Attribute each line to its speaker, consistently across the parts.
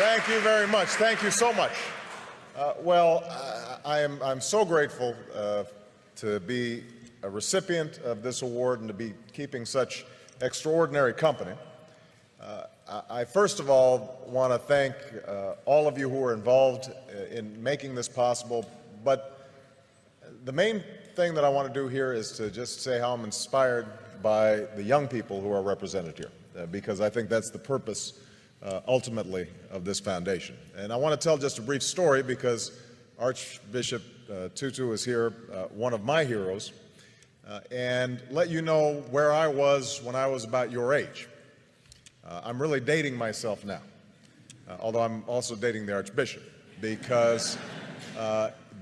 Speaker 1: Thank you very much. Thank you so much. I'm so grateful to be a recipient of this award and to be keeping such extraordinary company. I first of all want to thank all of you who were involved in making this possible, but the main thing that I want to do here is to just say how I'm inspired by the young people who are represented here, because I think that's the purpose ultimately of this foundation. And I want to tell just a brief story because Archbishop Tutu is here, one of my heroes, and let you know where I was when I was about your age. I'm really dating myself now, although I'm also dating the Archbishop, because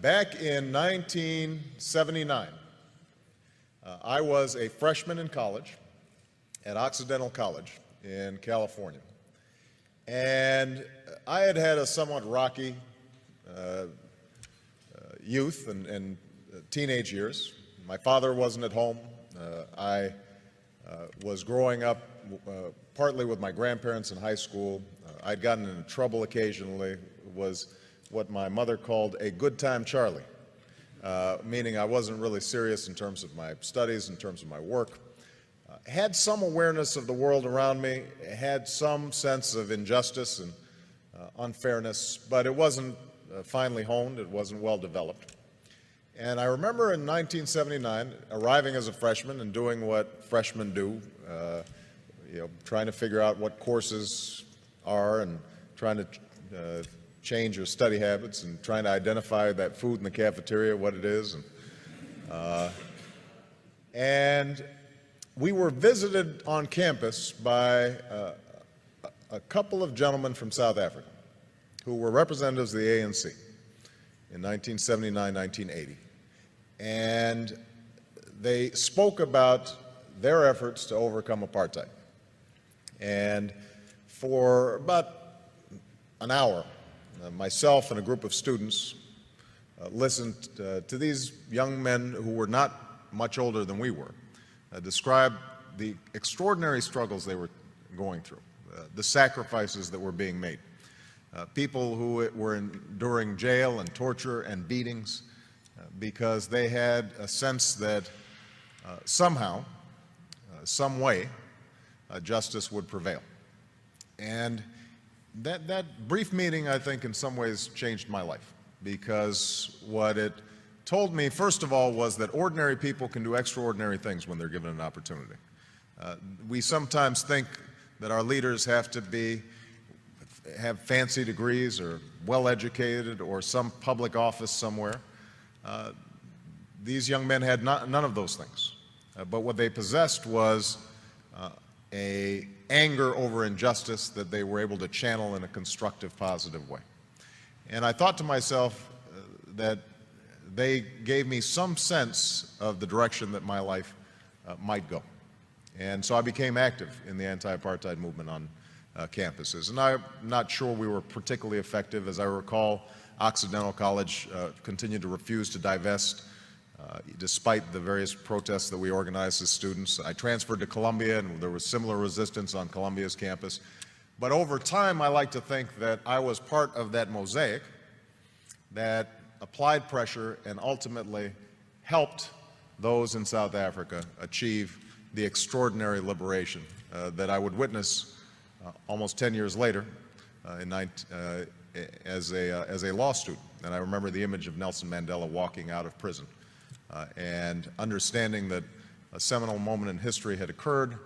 Speaker 1: back in 1979, I was a freshman in college at Occidental College in California. And I had had a somewhat rocky youth and teenage years. My father wasn't at home. I was growing up partly with my grandparents in high school. I'd gotten into trouble occasionally. It was what my mother called a good time Charlie, meaning I wasn't really serious in terms of my studies, in terms of my work. Had some awareness of the world around me, had some sense of injustice and unfairness, but it wasn't finely honed, it wasn't well developed. And I remember in 1979 arriving as a freshman and doing what freshmen do, trying to figure out what courses are and trying to change your study habits and trying to identify that food in the cafeteria, what it is. And we were visited on campus by a couple of gentlemen from South Africa who were representatives of the ANC in 1979, 1980. And they spoke about their efforts to overcome apartheid. And for about an hour, myself and a group of students listened to these young men who were not much older than we were describe the extraordinary struggles they were going through, the sacrifices that were being made, people who were enduring jail and torture and beatings because they had a sense that somehow, some way, justice would prevail. And that brief meeting, I think, in some ways changed my life, because what it told me, first of all, was that ordinary people can do extraordinary things when they're given an opportunity. We sometimes think that our leaders have to have fancy degrees or well-educated or some public office somewhere. These young men had none of those things. But what they possessed was an anger over injustice that they were able to channel in a constructive, positive way. And I thought to myself that they gave me some sense of the direction that my life might go. And so I became active in the anti-apartheid movement on campuses. And I'm not sure we were particularly effective. As I recall, Occidental College continued to refuse to divest despite the various protests that we organized as students. I transferred to Columbia, and there was similar resistance on Columbia's campus. But over time, I like to think that I was part of that mosaic that applied pressure and ultimately helped those in South Africa achieve the extraordinary liberation that I would witness almost 10 years later as a law student. And I remember the image of Nelson Mandela walking out of prison and understanding that a seminal moment in history had occurred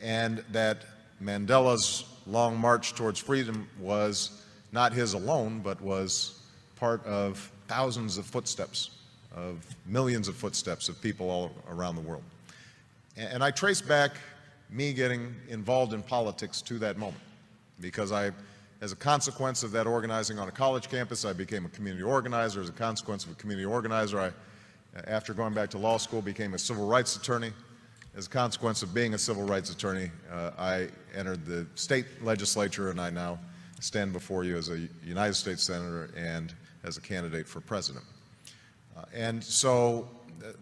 Speaker 1: and that Mandela's long march towards freedom was not his alone, but was part of thousands of footsteps, of millions of footsteps of people all around the world. And I trace back me getting involved in politics to that moment, because as a consequence of that organizing on a college campus, I became a community organizer. As a consequence of a community organizer, after going back to law school, became a civil rights attorney. As a consequence of being a civil rights attorney, I entered the state legislature, and I now stand before you as a United States Senator and as a candidate for president. And so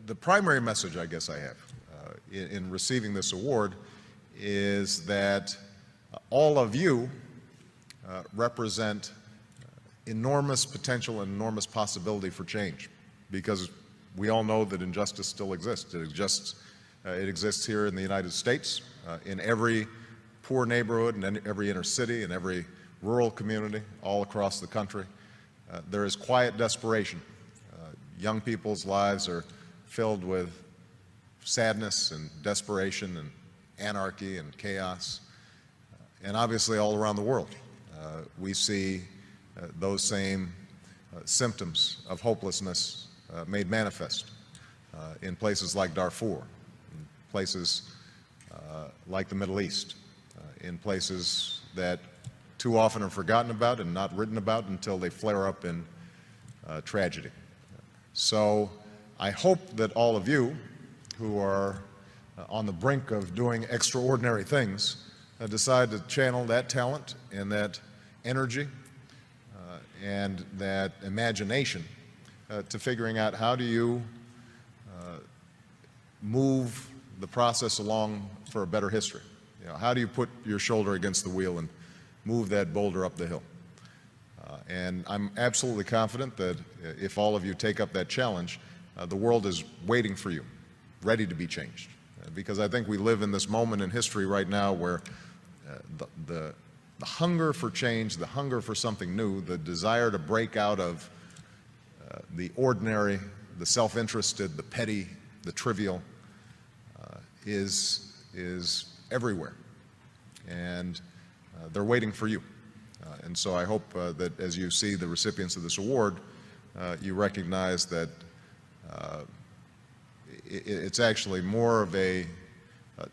Speaker 1: the primary message I guess I have in receiving this award is that all of you represent enormous potential and enormous possibility for change, because we all know that injustice still exists. It exists here in the United States, in every poor neighborhood, and in every inner city, and every rural community, all across the country. There is quiet desperation. Young people's lives are filled with sadness and desperation and anarchy and chaos. And obviously all around the world, we see those same symptoms of hopelessness made manifest in places like Darfur, in places like the Middle East, in places that too often are forgotten about and not written about until they flare up in tragedy. So I hope that all of you who are on the brink of doing extraordinary things decide to channel that talent and that energy and that imagination to figuring out how do you move the process along for a better history. You know, how do you put your shoulder against the wheel and move that boulder up the hill? And I'm absolutely confident that if all of you take up that challenge, the world is waiting for you, ready to be changed. Because I think we live in this moment in history right now where the hunger for change, the hunger for something new, the desire to break out of the ordinary, the self-interested, the petty, the trivial, is everywhere. And they're waiting for you. And so I hope that as you see the recipients of this award, you recognize that it's actually more of a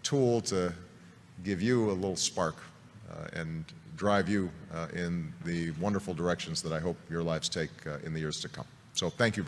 Speaker 1: tool to give you a little spark and drive you in the wonderful directions that I hope your lives take in the years to come. So thank you very much.